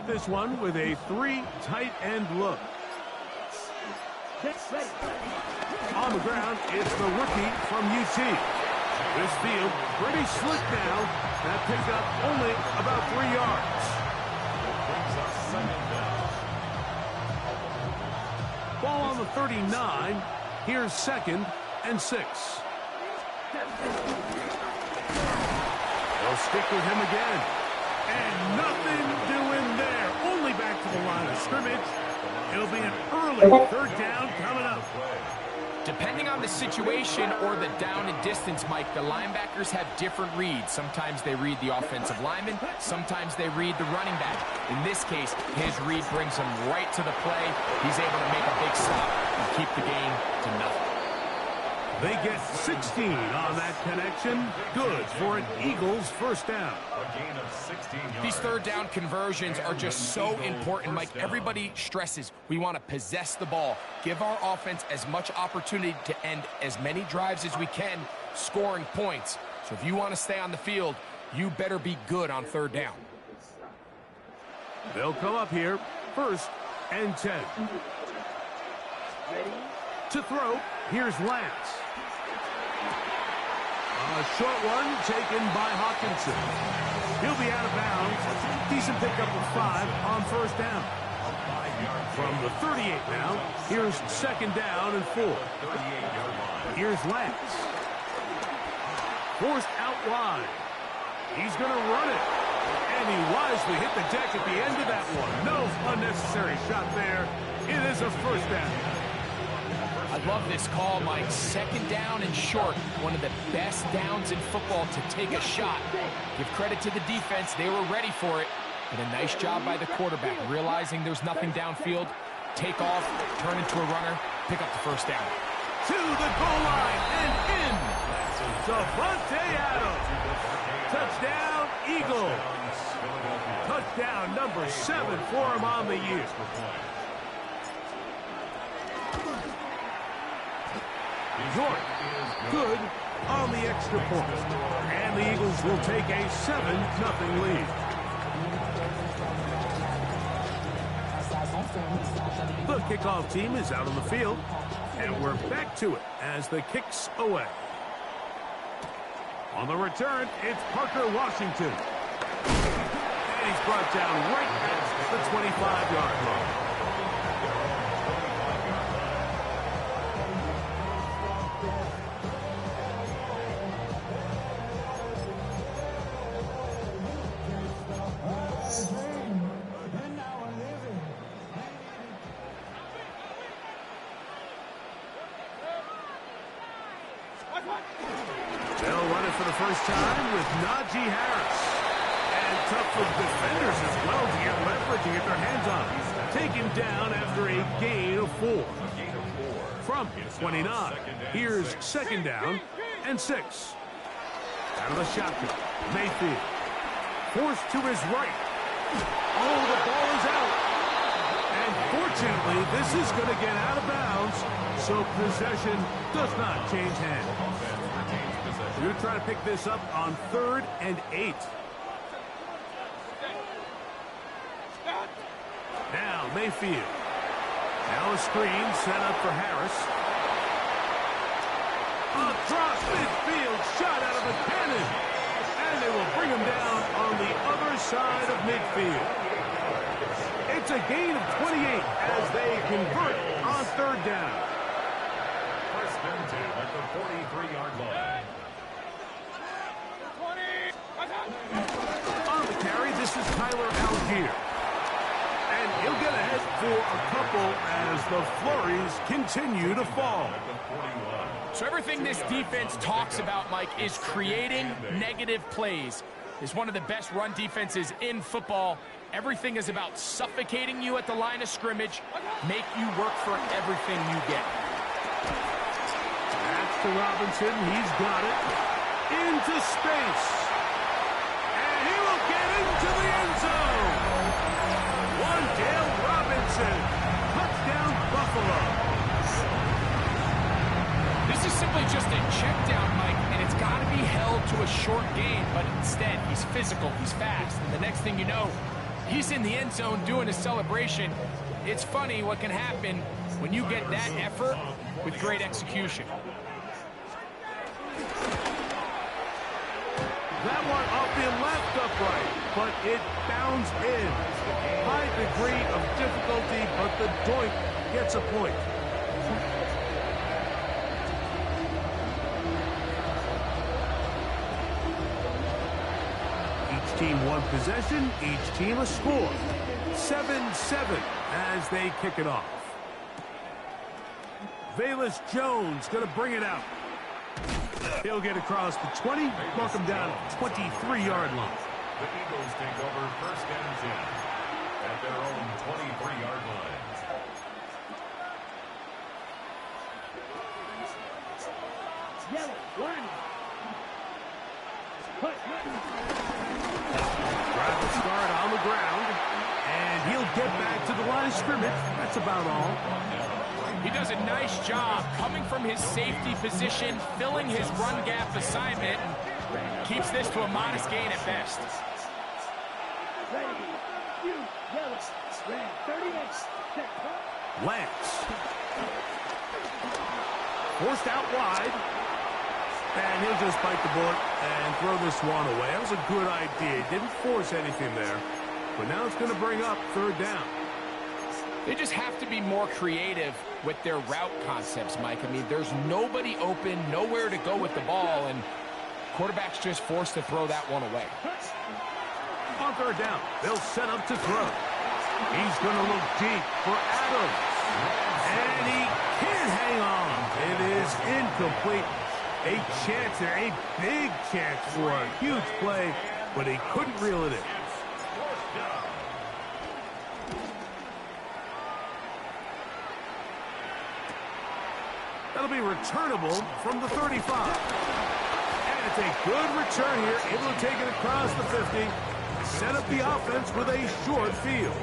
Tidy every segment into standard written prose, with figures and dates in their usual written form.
start this one with a 3 tight end look. On the ground, it's the rookie from UT. This field pretty slick now. That picked up only about 3 yards. Ball on the 39. Here's 2nd and 6. They'll stick with him again. And nothing doing there. Only back to the line of scrimmage. It'll be an early 3rd down coming up. Depending on the situation or the down and distance, Mike, the linebackers have different reads. Sometimes they read the offensive lineman. Sometimes they read the running back. In this case, his read brings him right to the play. He's able to make a big stop and keep the gain to nothing. They get 16 on that connection. Good for an Eagles 1st down. These 3rd down conversions are just so important, Mike. Everybody stresses we want to possess the ball, give our offense as much opportunity to end as many drives as we can, scoring points. So if you want to stay on the field, you better be good on 3rd down. They'll come up here, 1st and 10. To throw, here's Lance. A short one taken by Hawkinson. He'll be out of bounds. Decent pickup of 5 on 1st down. From the 38 now, here's 2nd down and 4. Here's Lance. Forced out wide. He's going to run it. And he wisely hit the deck at the end of that one. No unnecessary shot there. It is a 1st down. I love this call, Mike. 2nd down and short. One of the best downs in football to take a shot. Give credit to the defense. They were ready for it. And a nice job by the quarterback, realizing there's nothing downfield. Take off, turn into a runner, pick up the 1st down. To the goal line and in. Davante Adams. Touchdown, Eagles. Touchdown number 7 for him on the year. York, good on the extra point. And the Eagles will take a 7-0 lead. The kickoff team is out on the field. And we're back to it as the kick's away. On the return, it's Parker Washington. And he's brought down right at the 25-yard line. They'll run it for the first time with Najee Harris. And tough for defenders as well to get leverage and get their hands on him. Taken down after a gain of 4. From 29, here's 2nd down and 6. Out of the shotgun, Mayfield. Forced to his right. Oh, the ball is out. And fortunately, this is going to get out of bounds, so possession does not change hands. We're going to try to pick this up on 3rd and 8. Now Mayfield. Now a screen set up for Harris. Across midfield, shot out of a cannon. And they will bring him down on the other side of midfield. It's a gain of 28 as they convert on 3rd down. 1st and 10 at the 43-yard line. On the carry, this is Tyler Algier. And he'll get ahead for a couple as the flurries continue to fall. So everything this defense talks about, Mike, is creating negative plays. It's one of the best run defenses in football. Everything is about suffocating you at the line of scrimmage, make you work for everything you get. That's to Robinson. He's got it. Into space. And he will get into the end zone. Wan'Dale Robinson. Touchdown, Buffalo. This is simply just a check down, Mike, and it's got to be held to a short gain, but instead he's physical, he's fast, and the next thing you know, He's in the end zone doing a celebration. It's funny what can happen when you get that effort with great execution. That one off the left upright, but it bounced in. High degree of difficulty, but the doink gets a point. Each team one possession, each team a score. 7-7 as they kick it off. Velus Jones going to bring it out. He'll get across the 20, mark him down at the 23-yard line. The Eagles take over first and 10 at their own 23-yard line. Drive will start on the ground, and he'll get back to the line of scrimmage. That's about all. He does a nice job coming from his safety position, filling his run gap assignment, and keeps this to a modest gain at best. Lance. Forced out wide. And he'll just bite the bullet and throw this one away. That was a good idea. Didn't force anything there. But now it's going to bring up third down. They just have to be more creative with their route concepts, Mike. I mean, there's nobody open, nowhere to go with the ball, and quarterback's just forced to throw that one away. On third down, they'll set up to throw. He's going to look deep for Adams. And he can't hang on. It is incomplete. A chance there, a big chance for a huge play, but he couldn't reel it in. That'll be returnable from the 35. And it's a good return here, able to take it across the 50, set up the offense with a short field.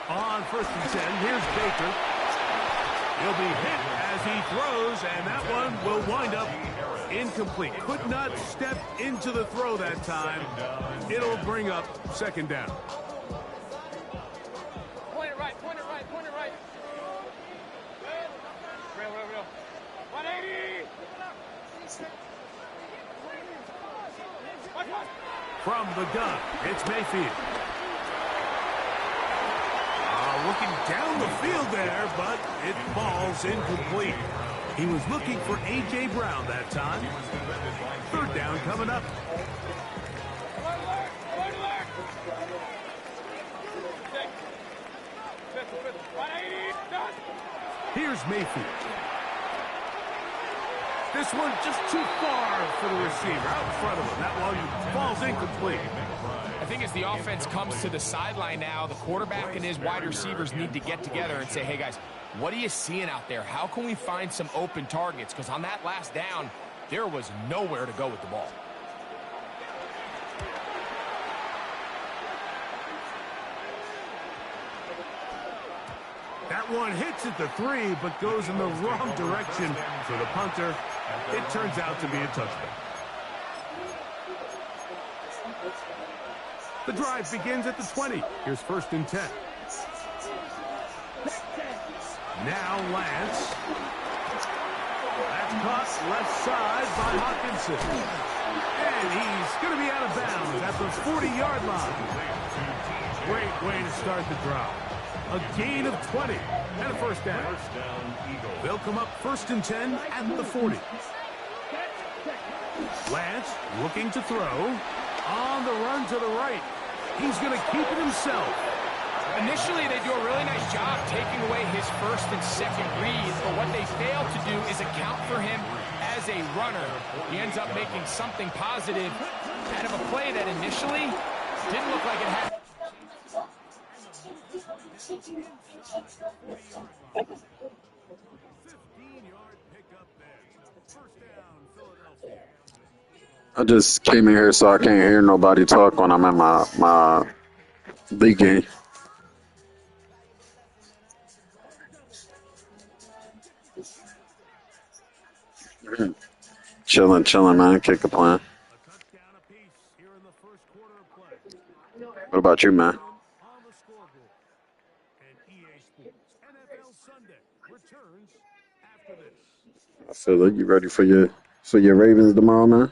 On first and 10, here's Baker. He'll be hit as he throws, and that one will wind up incomplete. Could not step into the throw that time. It'll bring up second down. Point it right, point it right, point it right. Real. 180! From the gun, it's Mayfield. Looking down the field there, but it falls incomplete. He was looking for A.J. Brown that time. Third down coming up. Here's Mayfield. This one just too far for the receiver. Out in front of him. That one falls incomplete. I think as the offense comes to the sideline now, the quarterback and his wide receivers need to get together and say, hey, guys, what are you seeing out there? How can we find some open targets? Because on that last down, there was nowhere to go with the ball. That one hits at the 3, but goes in the wrong direction for the punter. It turns out to be a touchdown. The drive begins at the 20. Here's first and 10. Now Lance. That's caught left side by Hawkinson. And he's going to be out of bounds at the 40-yard line. Great way to start the drive. A gain of 20 and a first down. They'll come up first and 10 and the 40. Lance looking to throw. On the run to the right. He's going to keep it himself. Initially, they do a really nice job taking away his first and second reads, but what they fail to do is account for him as a runner. He ends up making something positive out of a play that initially didn't look like it had. I just came in here so I can't hear nobody talk when I'm at my league game. Chilling, man. Kick a plan. A touchdown apiece here in the first quarter of play. What about you, man? On the scoreboard. And EA Sports NFL Sunday returns after this. I feel like you ready for your Ravens tomorrow, man?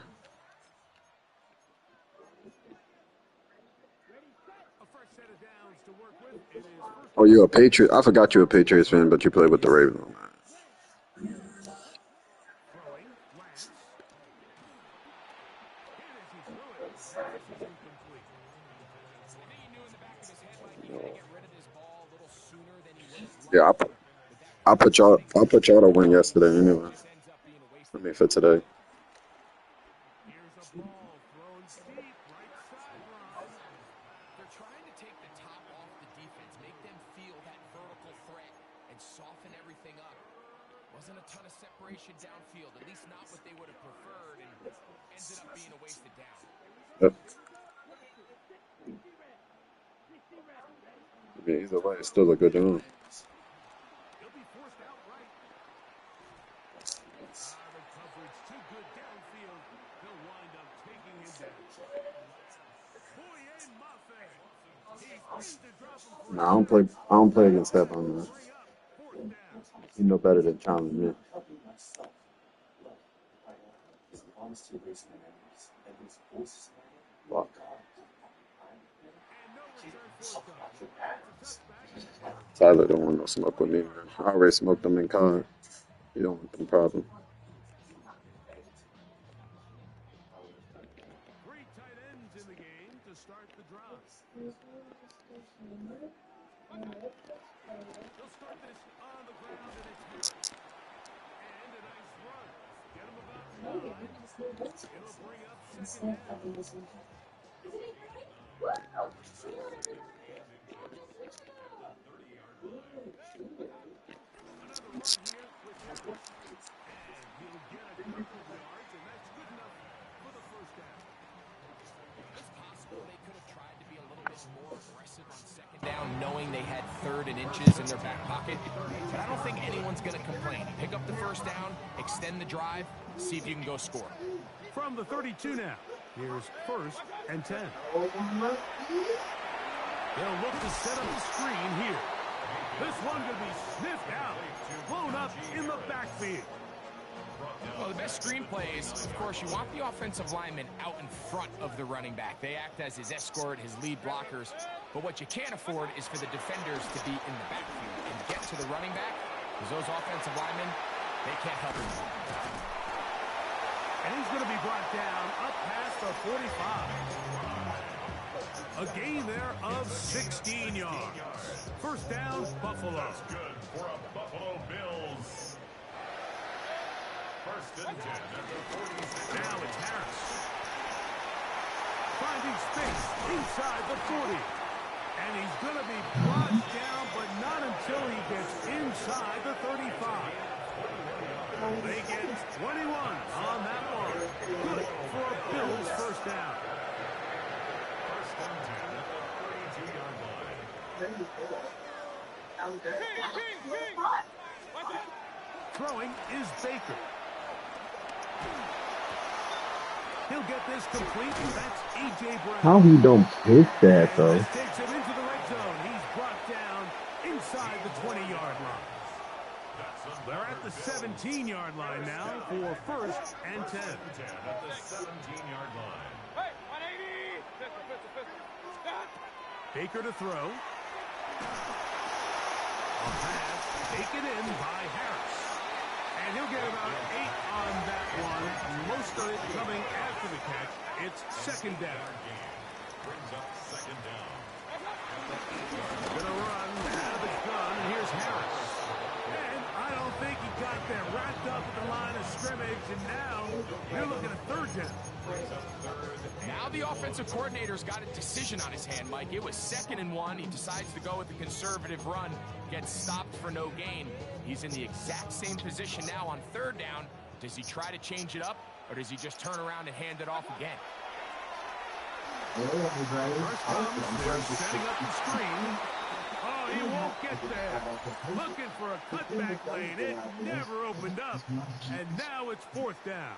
A fresh set of downs to work with. It is first. Oh, you a Patriot? I forgot you a Patriots fan, but you play with the Ravens. Throwing. Lance. Hit as he threw it. This is incomplete. I think he knew in the back of his head, Mike, he had to get rid of this ball a little sooner than he would have. Yeah, I'll put y'all to win yesterday anyway. Just ends up being a waste I of mean, for today. Here's a ball thrown deep right sideline. They're trying to take the top off the defense, make them feel that vertical threat, and soften everything up. Wasn't a ton of separation downfield, at least not what they would have preferred, and ended up being a wasted down. Yep. I mean, either way, it's still a good down. He'll be forced outright. The coverage too good downfield. He'll wind up taking him down. Boye Mafe. He needs to drop him for Nah, I don't play against that one, man. bring up fourth down. You know better than challenge me. Fuck. Tyler don't want no smoke with me, man. I already smoked them in COD. You don't want them problem. Three tight ends in the game to start the drive. They'll start this on the ground, and it's Harris. And a nice run. Get him about 9. It'll bring up second down. Another run here with Harris. And he'll get a couple of yards, and that's good enough for the first down. It's possible they could have tried to be a little bit more aggressive on second down, knowing they had 3rd and inches in their back pocket. But I don't think anyone's going to complain. Pick up the first down, extend the drive, see if you can go score. From the 32 now, here's 1st and 10. They'll look to set up the screen here. This one going to be sniffed out, blown up in the backfield. Well, the best screen plays, of course, you want the offensive lineman out in front of the running back. They act as his escort, his lead blockers. But what you can't afford is for the defenders to be in the backfield and get to the running back, because those offensive linemen, they can't help him. And he's going to be brought down up past the 45. A gain there of 16 yards. First down, Buffalo. That's good for a Buffalo Bills. 1st and 10 at the 46. Now it's Harris. Finding space inside the 40. And he's going to be brought down, but not until he gets inside the 35. They get 21 on that one. Good for a Bills first down. 1st and 10 at the 32-yard line. Throwing is Baker. He'll get this complete. That's A.J. Brown. How he don't pick that, though? This takes him into the red zone. He's brought down inside the 20-yard line. They're at the 17-yard line now for 1st and 10. At the 17-yard line. Hey, 180. Pistol. Stop. Baker to throw. A pass taken in by Harris. And he'll get about 8 on that one. Most of it coming after the catch. It's 2nd down. Brings up 2nd down. Gonna run out of the gun, and here's Harris. And I don't think he got there wrapped up at the line of scrimmage, and now they're looking at 3rd down. Now the offensive coordinator's got a decision on his hand, Mike. It was 2nd and 1. He decides to go with the conservative run, gets stopped for no gain. He's in the exact same position now on 3rd down. Does he try to change it up, or does he just turn around and hand it off again? First comes, they're setting up the screen. Oh, he won't get there. Looking for a a cutback lane. It never opened up. And now it's fourth down.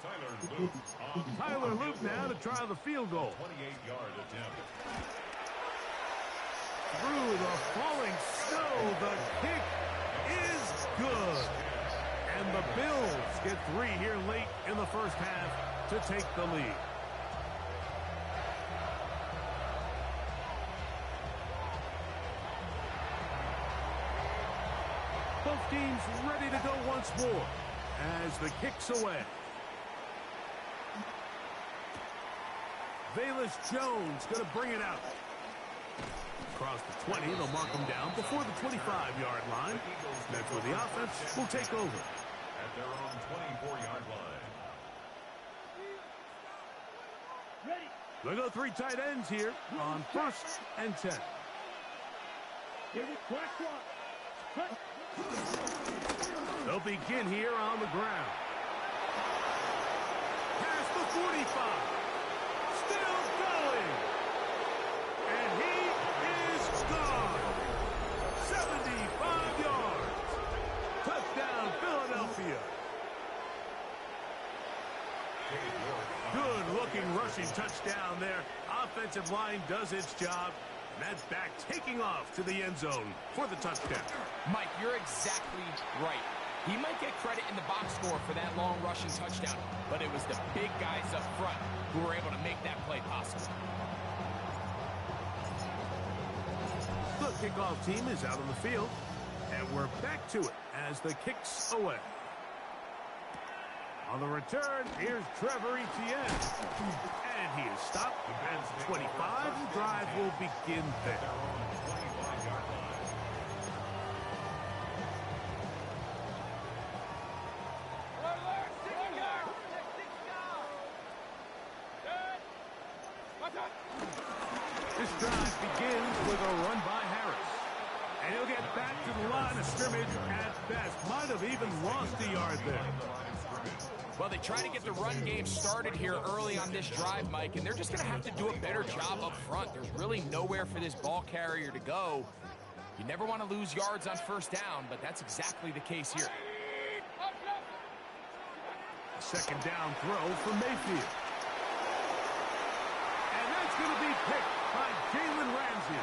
Tyler Luke now to try the field goal. 28-yard attempt. Through the falling snow, the kick is good. And the Bills get 3 here late in the first half to take the lead. Both teams ready to go once more as the kick's away. Velus Jones going to bring it out. Across the 20, they'll mark him down before the 25-yard line. That's where the offense will take over. At their own 24-yard line. They go 3 tight ends here on 1st and 10. They'll begin here on the ground. Past the 45. Still going. And he is gone. 75 yards. Touchdown, Philadelphia. Good-looking rushing touchdown there. Offensive line does its job. And that's back taking off to the end zone for the touchdown. Mike, you're exactly right. He might get credit in the box score for that long rushing touchdown, but it was the big guys up front who were able to make that play possible. The kickoff team is out on the field, and we're back to it as the kick's away. On the return, here's Trevor Etienne. And he is stopped at the 25. The drive will begin there. This drive begins with a run by Harris. And he'll get back to the line of scrimmage at best. Might have even lost a yard there. Well, they try to get the run game started here early on this drive, Mike, and they're just going to have to do a better job up front. There's really nowhere for this ball carrier to go. You never want to lose yards on first down, but that's exactly the case here. A second down throw for Mayfield. And that's going to be picked by Jalen Ramsey.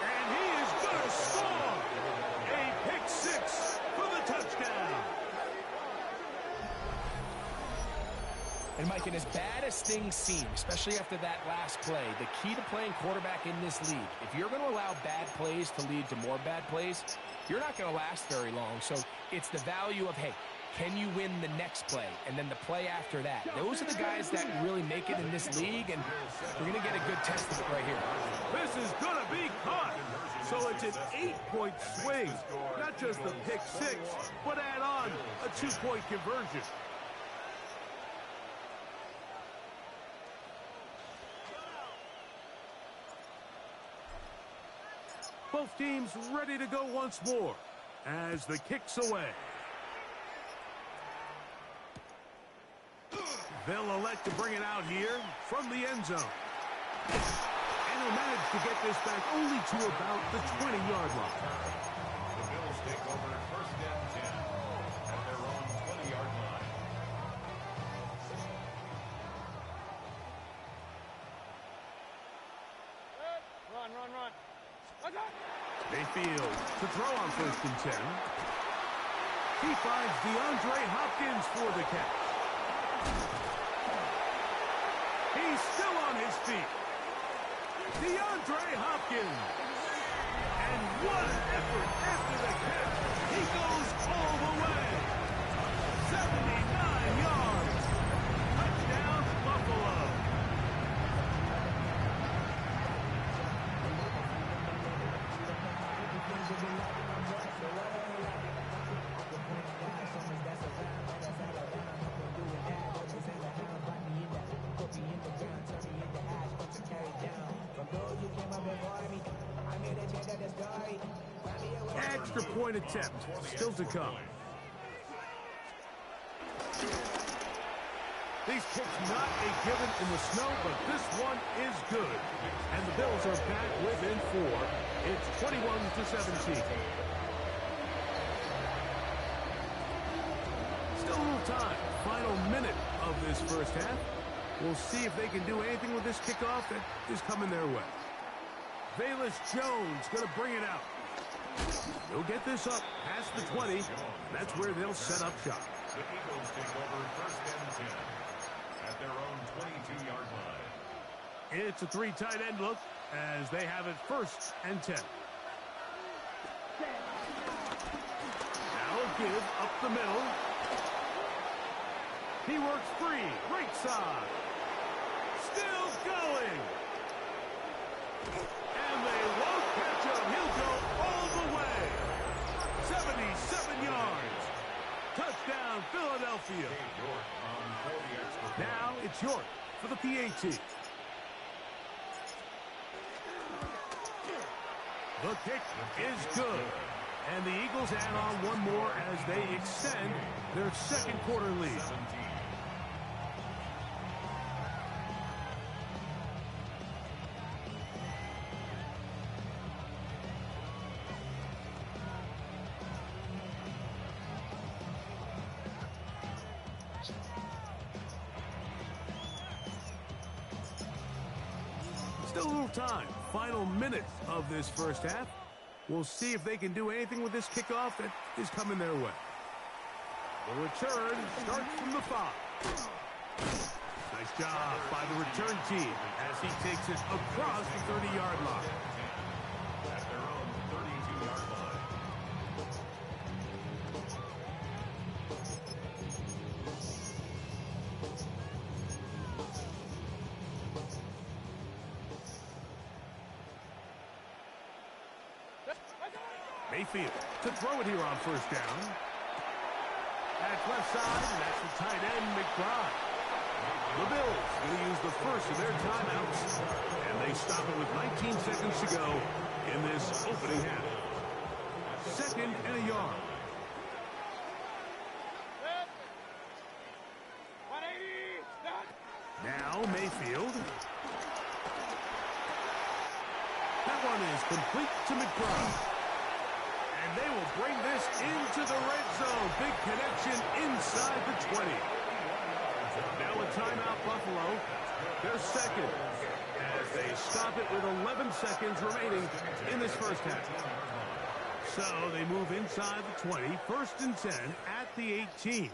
And he is going to score. A pick 6 for the touchdown. And Mike, and as bad as things seem, especially after that last play, the key to playing quarterback in this league, if you're going to allow bad plays to lead to more bad plays, you're not going to last very long. So it's the value of, hey, can you win the next play? And then the play after that. Those are the guys that really make it in this league, and we're going to get a good test of it right here. This is going to be caught. So it's an 8-point swing. Not just the pick 6, but add on a 2-point conversion. Both teams ready to go once more as the kick's away. They'll elect to bring it out here from the end zone. And he'll manage to get this back only to about the 20-yard line. The Bills take over 1st and 10 at their own 20-yard line. Run. Mayfield to throw on 1st and 10. He finds DeAndre Hopkins for the catch. He's still on his feet. DeAndre Hopkins. And what an effort after the catch. He goes all the way. 79 yards. Touchdown, Buffalo. Extra point attempt still to come. These kicks not a given in the snow, but this one is good. And the Bills are back within 4. It's 21-17. Still a little time. Final minute of this first half. We'll see if they can do anything with this kickoff that is coming their way. Velus Jones going to bring it out. They'll get this up past the 20. That's where they'll set up shop. The Eagles take over first and 10 at their own 22-yard line. It's a 3 tight end look as they have it first and 10. Now a give up the middle. He works free, right side. Still going. And they won't catch him. He'll go all the way. 77 yards. Touchdown, Philadelphia. Now it's York for the PAT. The kick is good. And the Eagles add on one more as they extend their second quarter lead. Still a little time. Final minute of this first half. We'll see if they can do anything with this kickoff that is coming their way. The return starts from the 5. Nice job by the return team as he takes it across the 30-yard line. At their own 32-yard line. Mayfield to throw it here on first down. At left side, and that's the tight end, McBride. The Bills going to use the first of their timeouts, and they stop it with 19 seconds to go in this opening half. 2nd and a yard. 180, stop. Now Mayfield. That one is complete to McBride. And they will bring this into the red zone. Big connection inside the 20. Now a timeout, Buffalo. Their second as they stop it with 11 seconds remaining in this first half. So they move inside the 20. 1st and 10 at the 18.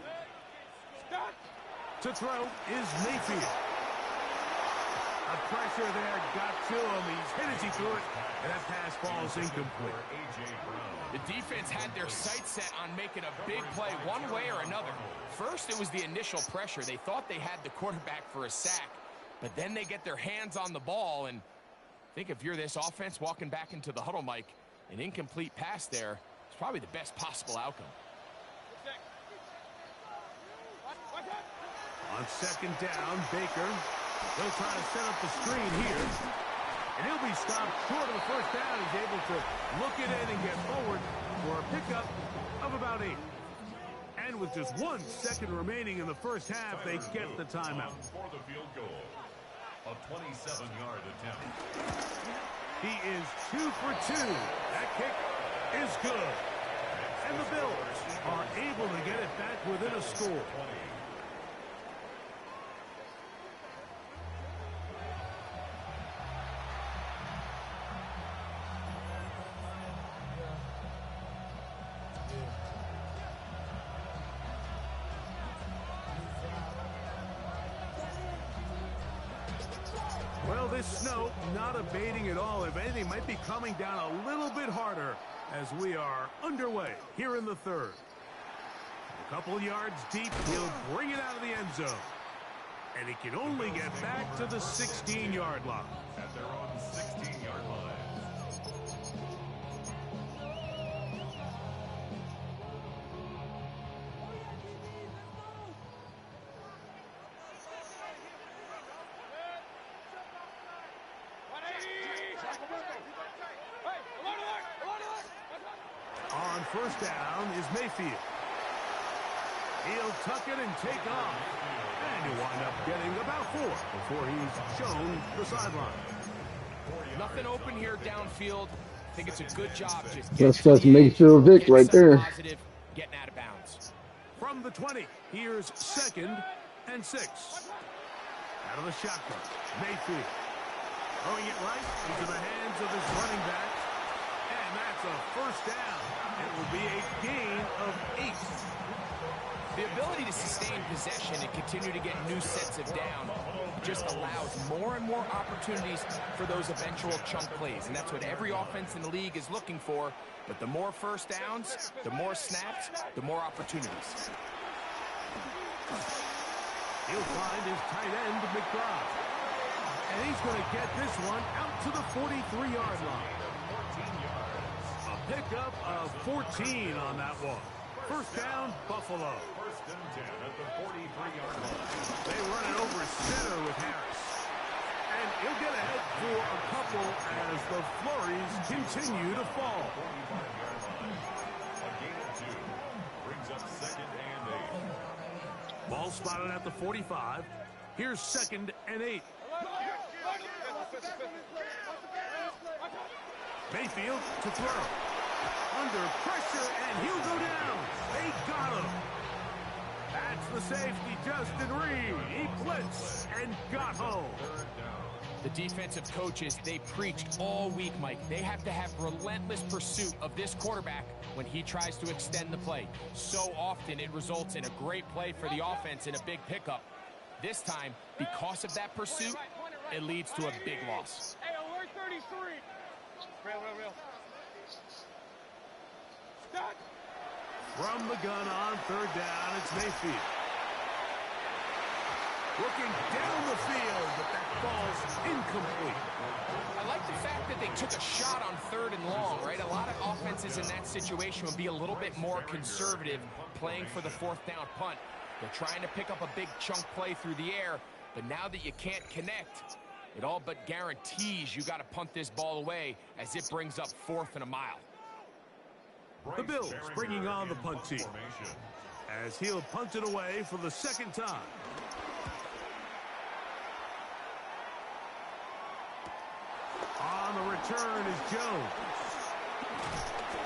To throw is Mayfield. The pressure there got to him. He's hit as he threw it, and that pass ball is incomplete. The defense had their sights set on making a big play one way or another. First, it was the initial pressure. They thought they had the quarterback for a sack, but then they get their hands on the ball, and I think if you're this offense walking back into the huddle, Mike, an incomplete pass there is probably the best possible outcome. On 2nd down, Baker. He'll try to set up the screen here. And he'll be stopped short of the first down. He's able to look it in and get forward for a pickup of about 8. And with just 1 second remaining in the first half, they get the timeout. For the field goal. A 27-yard attempt. He is 2 for 2. That kick is good. And the Bills are able to get it back within a score. Well, this snow not abating at all. If anything, might be coming down a little bit harder as we are underway here in the 3rd. A couple yards deep, he'll bring it out of the end zone. And he can only get back to the 16-yard line. At their own 16-yard line. On first down is Mayfield. He'll tuck it and take off. And And he'll wind up getting about 4 before he's shown the sideline. Nothing open here downfield. I think it's a good job just That's Mayfield Vic right there. Positive, getting out of bounds. From the 20, here's 2nd and 6. Out of the shotgun, Mayfield. Throwing it right into the hands of his running back. And that's a first down. It will be a gain of 8. The ability to sustain possession and continue to get new sets of down just allows more and more opportunities for those eventual chunk plays. And that's what every offense in the league is looking for. But the more first downs, the more snaps, the more opportunities. He'll find his tight end, McBride. And he's going to get this one out to the 43-yard line. A pickup of 14 on that one. First down, Buffalo. First and 10 at the 43-yard line. They run it over center with Harris. And he'll get ahead for a couple as the flurries continue to fall. 45-yard line. A gain of 2. Brings up 2nd and 8. Ball spotted at the 45. Here's 2nd and 8. Mayfield to throw. Under pressure, and he'll go down. They got him. That's the safety, Justin Reed. He blitzed and got home. The defensive coaches, they preached all week, Mike. They have to have relentless pursuit of this quarterback when he tries to extend the play. So often it results in a great play for the offense and a big pickup. This time, because of that pursuit, it leads to a big loss. Hey, alert 33. Real. Stop. From the gun on 3rd down, it's Mayfield. Looking down the field, but that ball's incomplete. I like the fact that they took a shot on 3rd and long, right? A lot of offenses in that situation would be a little bit more conservative playing for the 4th down punt. They're trying to pick up a big chunk play through the air, but now that you can't connect, it all but guarantees you got to punt this ball away as it brings up 4th and a mile. The Bills bringing on the punt team as he'll punt it away for the 2nd time. On the return is Jones.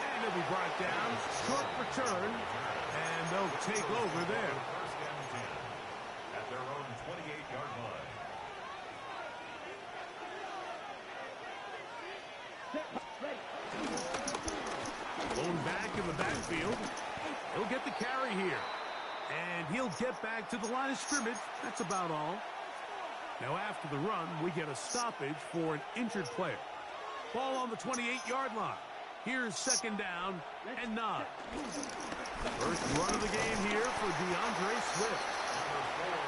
And he'll be brought down. Short return. And they'll take over there. First and 10 at their own 28-yard line. Blown back in the backfield. He'll get the carry here. And he'll get back to the line of scrimmage. That's about all. Now after the run, we get a stoppage for an injured player. Ball on the 28-yard line. Here's 2nd down and 9. First run of the game here for DeAndre Swift.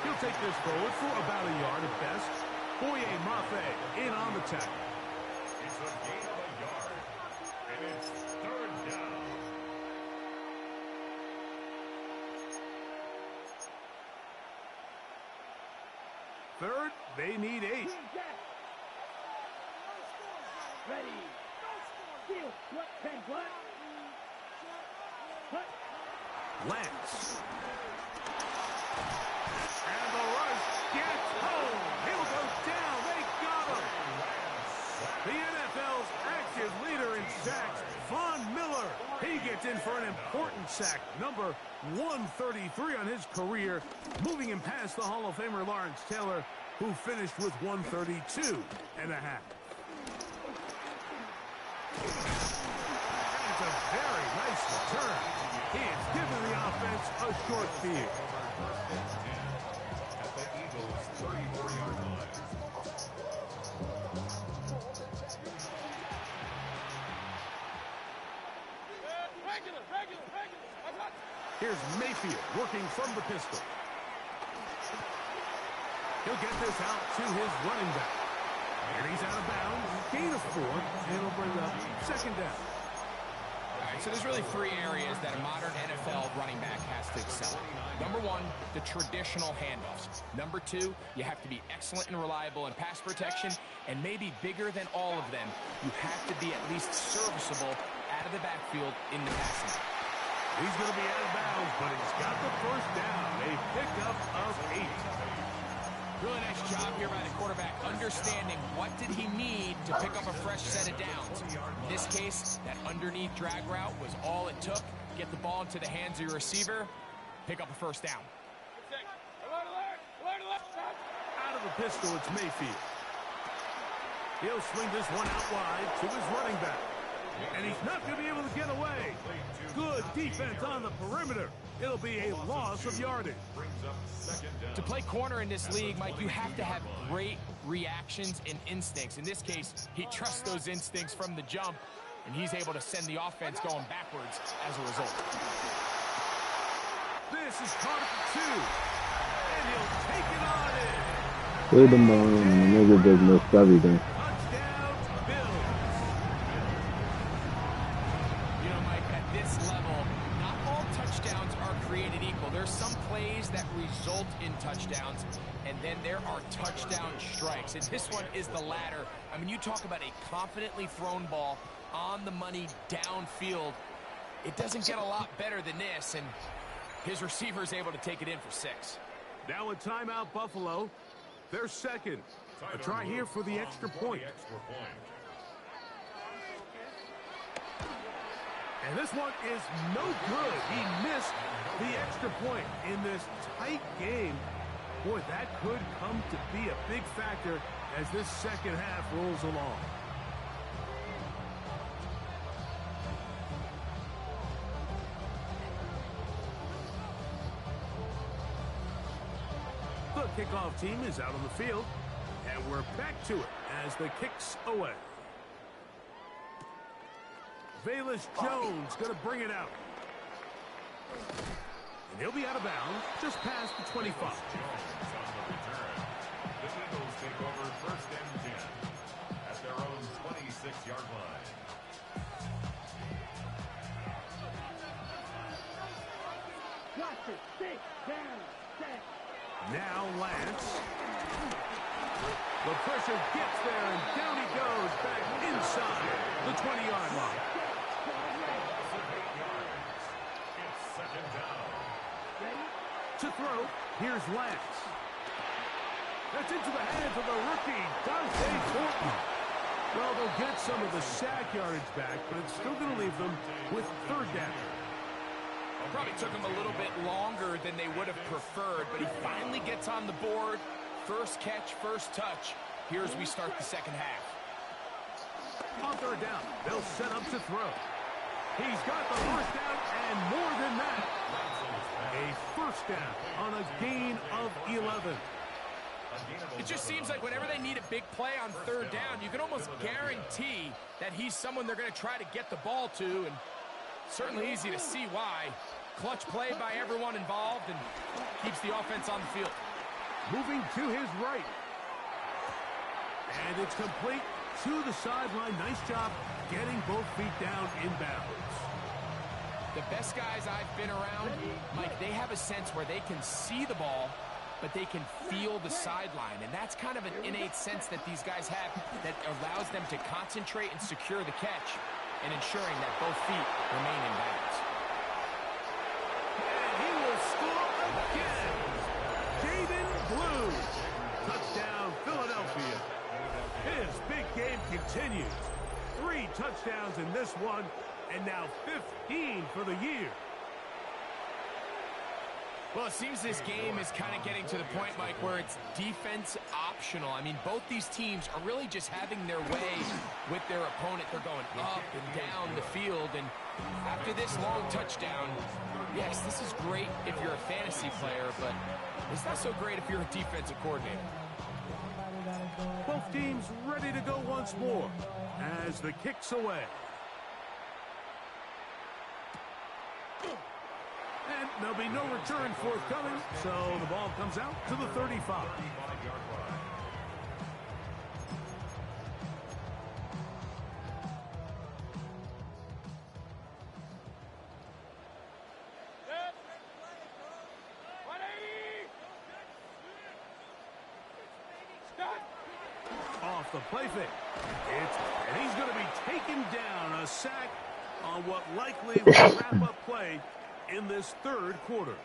He'll take this forward for about a yard at best. Boye Mafe in on the tackle. It's a gain of a yard. And it's 3rd down. Third, they need 8. Ready. Steal. What? 10. What? Lance. And the rush gets home. He'll go down. They got him. The NFL's active leader in sacks, Von Miller. He gets in for an important sack, number 133 on his career, moving him past the Hall of Famer Lawrence Taylor, who finished with 132.5. It's a very nice return. He has given the offense a short field. At the Eagles' 34-yard line. Regular. Here's Mayfield working from the pistol. He'll get this out to his running back. And he's out of bounds. Gain of 4, and it'll bring up 2nd down. All right, so there's really 3 areas that a modern NFL running back has to excel at. Number 1, the traditional handoffs. Number 2, you have to be excellent and reliable in pass protection. And maybe bigger than all of them, you have to be at least serviceable out of the backfield in the passing game. He's going to be out of bounds, but he's got the first down. A pickup of 8. Really nice job here by the quarterback, understanding what did he need to pick up a fresh set of downs. In this case, that underneath drag route was all it took. Get the ball into the hands of your receiver, pick up a first down. Out of the pistol, it's Mayfield. He'll swing this one out wide to his running back. And he's not going to be able to get away. Good defense on the perimeter. It'll be a loss of yardage. To play corner in this league, Mike, you have to have great reactions and instincts. In this case, he trusts those instincts from the jump, and he's able to send the offense going backwards as a result. This is caught for 2. And he'll take it on in. Cleared them down, and the nigga just missed everything. Touchdown, Bills. You know, Mike, at this level, not all touchdowns are created equal. There's some plays that result in touchdowns, and then there are touchdown strikes. And this one is the latter. I mean, you talk about a confidently thrown ball on the money downfield. It doesn't get a lot better than this, and his receiver is able to take it in for 6. Now a timeout, Buffalo. They're second. A try here for the extra point. And this one is no good. He missed the extra point in this tight game. Boy, that could come to be a big factor as this second half rolls along. The kickoff team is out on the field, and we're back to it as the kick's away. Velus Jones going to bring it out. And he'll be out of bounds just past the 25. The Eagles take over first and 10 at their own 26-yard line. Now Lance. The pressure gets there, and down he goes back inside the 20-yard line. It's second down. To throw, here's Lance. That's into the hands of the rookie, Dante Thornton. Well, they'll get some of the sack yardage back, but it's still going to leave them with third down. Probably took him a little bit longer than they would have preferred, but he finally gets on the board. First catch, first touch. Here as we start the second half. On third down, they'll set up to throw. He's got the first down and more than that. A first down on a gain of 11. It just seems like whenever they need a big play on third down, you can almost guarantee that he's someone they're going to try to get the ball to, and certainly easy to see why. Clutch play by everyone involved and keeps the offense on the field. Moving to his right. And it's complete to the sideline. Nice job getting both feet down inbounds. The best guys I've been around, Mike, they have a sense where they can see the ball, but they can feel the sideline. And that's kind of an innate sense that these guys have that allows them to concentrate and secure the catch and ensuring that both feet remain in bounds. And he will score again. Jaden Blue. Touchdown, Philadelphia. His big game continues. 3 touchdowns in this one, and now 15 for the year. Well, it seems this game is kind of getting to the point, Mike, where it's defense optional. I mean, both these teams are really just having their way with their opponent. They're going up and down the field, and after this long touchdown, yes, this is great if you're a fantasy player, but it's not so great if you're a defensive coordinator. Both teams ready to go once more as the kick's away. And there'll be no return forthcoming, so the ball comes out to the 35. Off the play fake. And he's going to be taken down. A sack on what likely will wrap up play in this third quarter.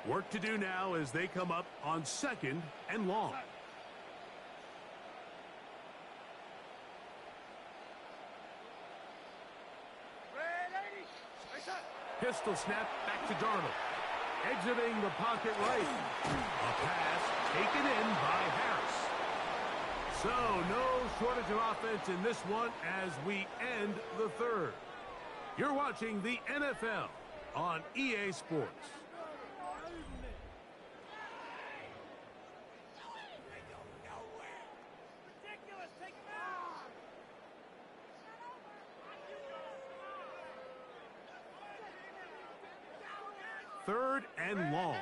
Work to do now as they come up on 2nd and long. Pistol snap back to Darnold. Exiting the pocket right. A pass taken in by Harris. So no shortage of offense in this one as we end the third. You're watching the NFL on EA Sports. Third and long.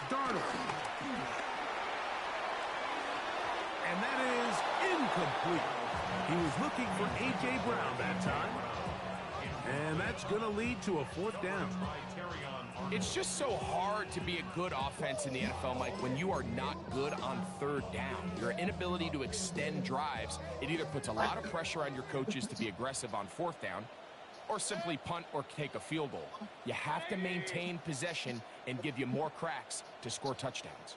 Darnold. And that is incomplete. He was looking for A.J. Brown that time. And that's going to lead to a 4th down. It's just so hard to be a good offense in the NFL, Mike, when you are not good on 3rd down. Your inability to extend drives, it either puts a lot of pressure on your coaches to be aggressive on 4th down or simply punt or take a field goal. You have to maintain possession and give you more cracks to score touchdowns.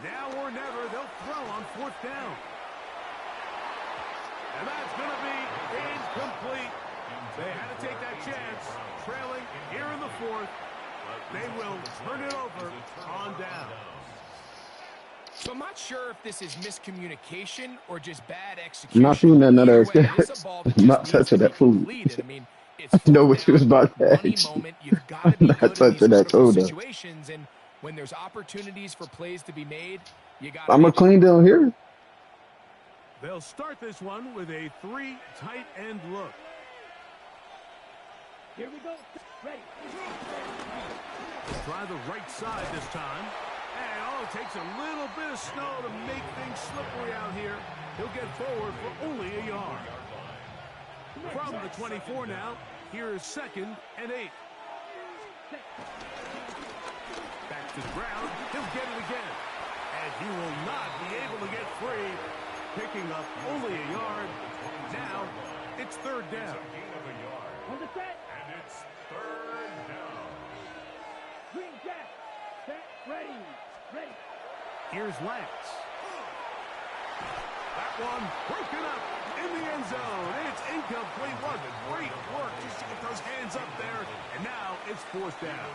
Now or never, they'll throw on 4th down. And that's going to be incomplete. They had to take that chance, trailing here in the 4th. But they will turn it over on down. So I'm not sure if this is miscommunication or just bad execution. I'm not feeling that nut ass Either way, guy. this is a ball that I'm just not needs touching to that be food. completed. I mean, it's I know 4th what you was down, about to money ask. moment. You've got to be I'm not good in these touching that critical soda. situations, and when there's opportunities for plays to be made, you got to I'm make gonna clean down here. They'll start this one with a 3 tight end look. Here we go. Ready. Try the right side this time. And all it takes a little bit of snow to make things slippery out here. He'll get forward for only a yard. From the 24 now, here is 2nd and 8. Back to the ground. He'll get it again. And he will not be able to get free. Picking up only a yard. Now, it's 3rd down. On the set. And it's 3rd down. Green jack. Set. Ready. Ready. Here's Lance. That one broken up in the end zone. It's incomplete. What great work just to get those hands up there. And now it's 4th down.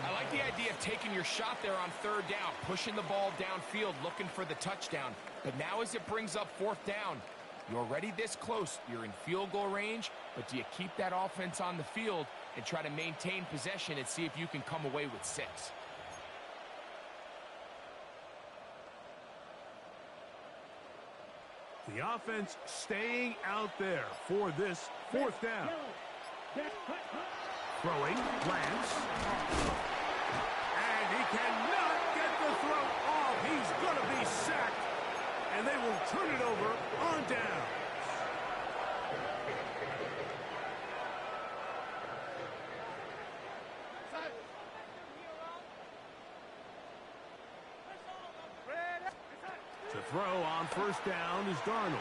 I like the idea of taking your shot there on 3rd down, pushing the ball downfield, looking for the touchdown. But now as it brings up 4th down, you're already this close. You're in field goal range, but do you keep that offense on the field and try to maintain possession and see if you can come away with 6? The offense staying out there for this 4th down. Throwing, Lance. And he cannot get the throw off. He's going to be sacked. And they will turn it over on down. To throw on 1st down is Darnold.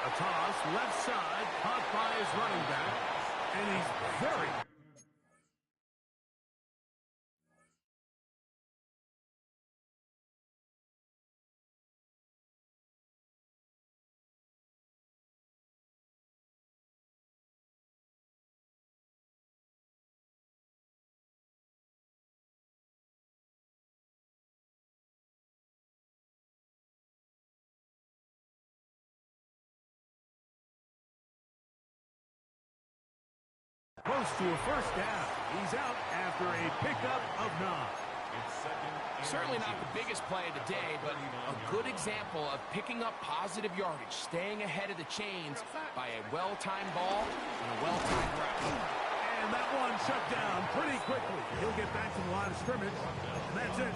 A toss, left side, caught by his running back. And he's very... close to a 1st down. He's out after a pickup of 9. Certainly not the biggest play of the day, but a good example of picking up positive yardage, staying ahead of the chains by a well-timed ball and a well-timed route. And that one shut down pretty quickly. He'll get back to the line of scrimmage. And that's it.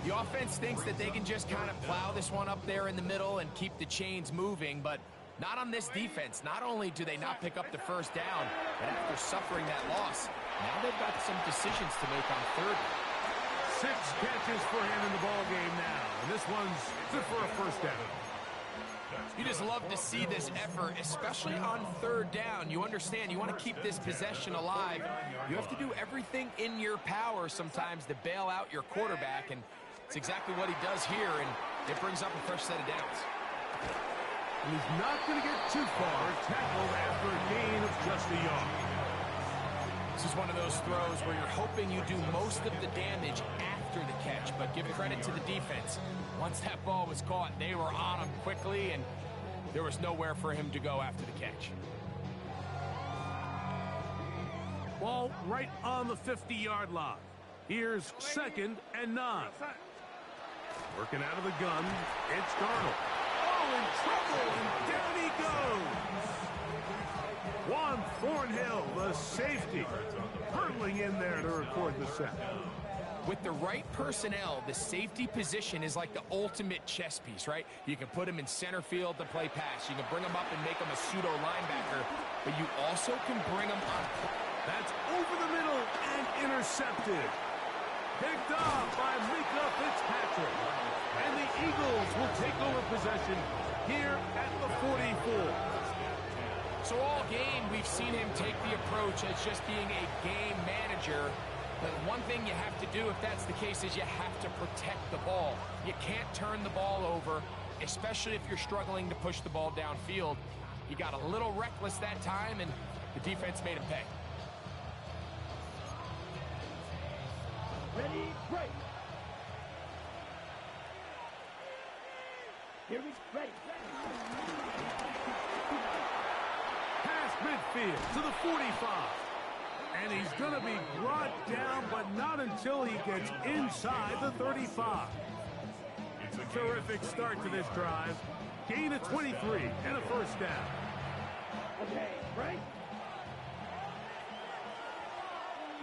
The offense thinks that they can just kind of plow this one up there in the middle and keep the chains moving, but not on this defense. Not only do they not pick up the first down, but after suffering that loss, now they've got some decisions to make on third. 6 catches for him in the ball game now, and this one's good for a first down. You just love to see this effort, especially on third down. You understand, you want to keep this possession alive. You have to do everything in your power sometimes to bail out your quarterback, and it's exactly what he does here, and it brings up a fresh set of downs. And he's not going to get too far, tackled after a gain of just a yard. This is one of those throws where you're hoping you do most of the damage after the catch, but give credit to the defense. Once that ball was caught, they were on him quickly, and there was nowhere for him to go after the catch. Ball right on the 50-yard line. Here's 2nd and 9. Working out of the gun, it's Darnold. Oh, in trouble, and down he goes. Juan Thornhill, the safety, hurtling in there to record the sack. With the right personnel, the safety position is like the ultimate chess piece, right? You can put him in center field to play pass. You can bring him up and make him a pseudo linebacker, but you also can bring him on. That's over the middle and intercepted. Picked off by Minkah Fitzpatrick. And the Eagles will take over possession here at the 44. So all game, we've seen him take the approach as just being a game manager. But one thing you have to do, if that's the case, is you have to protect the ball. You can't turn the ball over, especially if you're struggling to push the ball downfield. He got a little reckless that time, and the defense made him pay. Ready, break. Here we ready. Past midfield to the 45. And he's going to be brought down, but not until he gets inside the 35. Terrific start to this drive. Gain of 23 and a first down. Okay, break.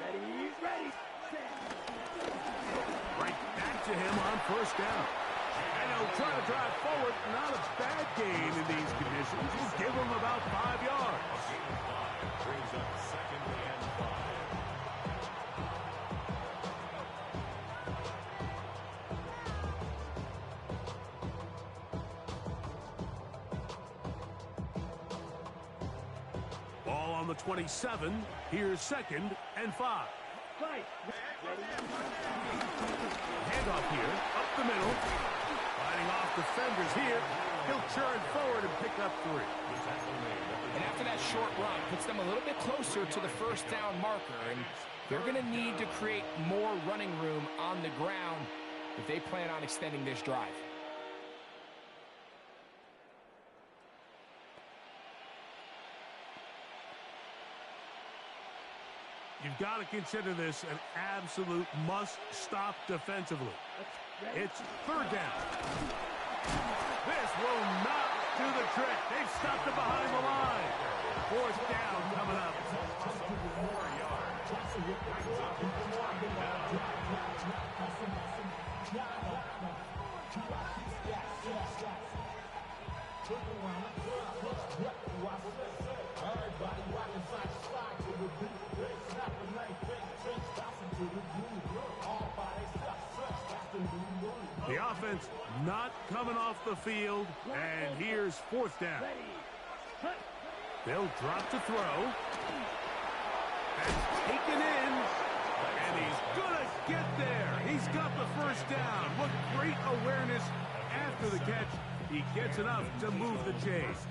Ready, ready, set. Right back to him on first down. And he'll try to drive forward. Not a bad gain in these conditions. We'll give him about 5 yards. Brings up 2nd and 5. Ball on the 27. Here's 2nd and 5. Right. Handoff here, up the middle. Fighting off defenders here. He'll churn forward and pick up 3. And after that short run, puts them a little bit closer to the first down marker, and they're going to need to create more running room on the ground if they plan on extending this drive. You've got to consider this an absolute must-stop defensively. It's 3rd down. This will not do the trick. They've stopped it behind the line. 4th down coming up. The offense not coming off the field, and here's 4th down. They'll drop to throw. That's taken in, and he's gonna get there. He's got the first down. What great awareness after the catch. He gets enough to move the chains.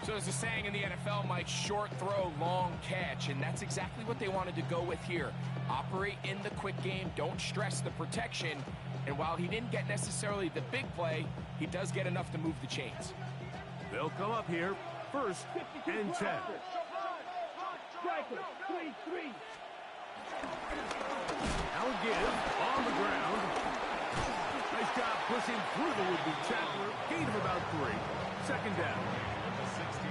So there's a saying in the NFL, Mike, short throw, long catch, and that's exactly what they wanted to go with here. Operate in the quick game, don't stress the protection, and while he didn't get necessarily the big play, he does get enough to move the chains. They'll come up here, 1st and 10. Striker, 3-3. Now give on the ground. Nice job pushing through the would-be tackler. Gain of about 3. 2nd down.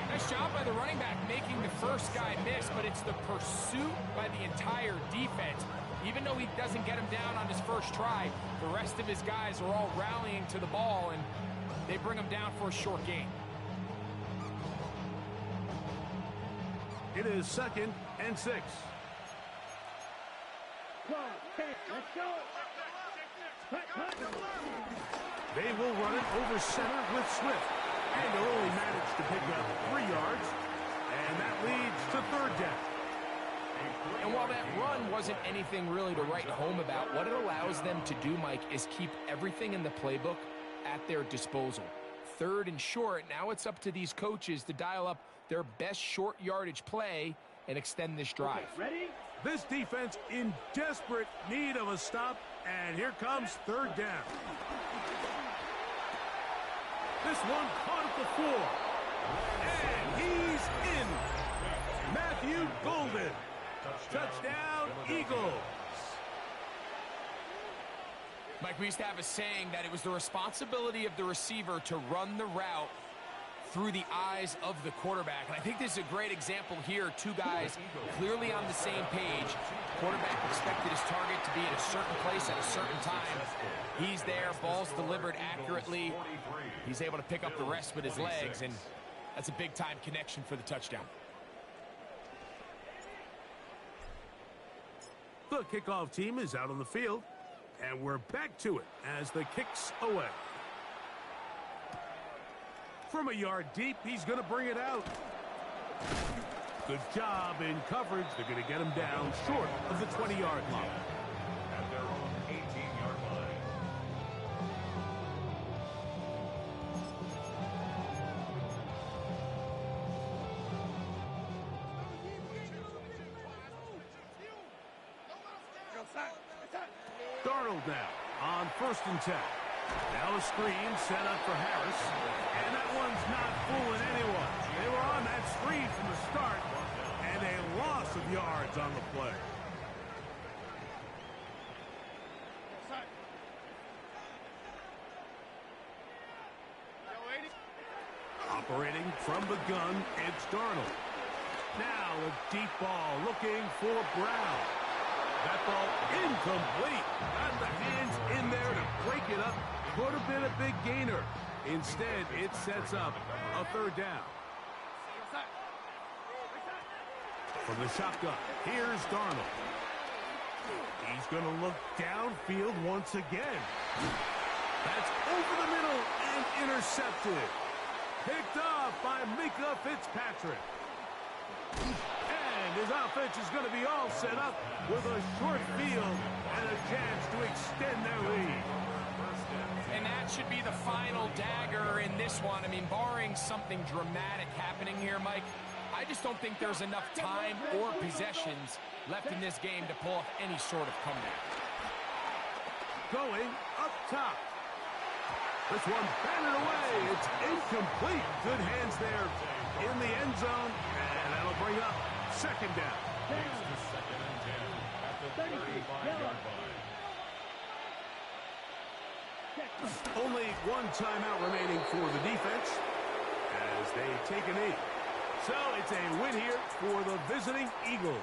Nice job by the running back making the first guy miss, but it's the pursuit by the entire defense. Even though he doesn't get him down on his first try, the rest of his guys are all rallying to the ball, and they bring him down for a short gain. It is 2nd and 6. Go, okay, let's go. Cut. They will run it over center with Swift. And they'll only manage to pick up 3 yards. And that leads to 3rd down. And while that run wasn't anything really to write home about, what it allows them to do, Mike, is keep everything in the playbook at their disposal. 3rd and short, now it's up to these coaches to dial up their best short yardage play and extend this drive. Okay, ready? This defense in desperate need of a stop. And here comes 3rd down. This one caught at the 4. And he's in. Matthew Golden. Touchdown, Eagles. Mike, we used to have a saying that it was the responsibility of the receiver to run the route through the eyes of the quarterback. And I think this is a great example here. 2 guys clearly on the same page. Quarterback expected his target to be at a certain place at a certain time. He's there, ball's delivered accurately. He's able to pick up the rest with his legs, and that's a big-time connection for the touchdown. The kickoff team is out on the field, and we're back to it as the kick's away. From a yard deep, he's going to bring it out. Good job in coverage. They're going to get him down short of the 20-yard line. At their own 18-yard line. Darnold now on 1st and 10. Now a screen set up for Harris. And that one's not fooling anyone. They were on that screen from the start. And a loss of yards on the play. Operating from the gun, it's Darnold. Now a deep ball looking for Brown. That ball incomplete. Got the hands in there to break it up. Could have been a big gainer. Instead, it sets up a 3rd down. From the shotgun, here's Darnold. He's going to look downfield once again. That's over the middle and intercepted. Picked off by Minkah Fitzpatrick. And his offense is going to be all set up with a short field and a chance to extend their lead. And that should be the final dagger in this one. I mean, barring something dramatic happening here, Mike, I just don't think there's enough time or possessions left in this game to pull off any sort of comeback. Going up top. This one batted away. It's incomplete. Good hands there in the end zone. And that'll bring up 2nd down. It's 2nd and 10 at the 35-yard line. Only one timeout remaining for the defense as they take a knee. So it's a win here for the visiting Eagles.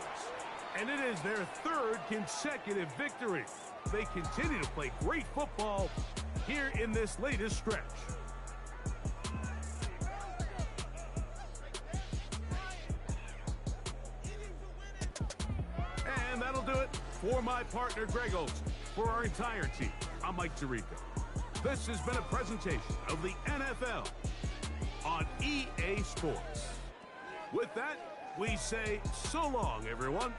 And it is their 3rd consecutive victory. They continue to play great football here in this latest stretch. And that'll do it for my partner, Greg Olsen. For our entire team, I'm Mike Tirico. This has been a presentation of the NFL on EA Sports. With that, we say so long, everyone.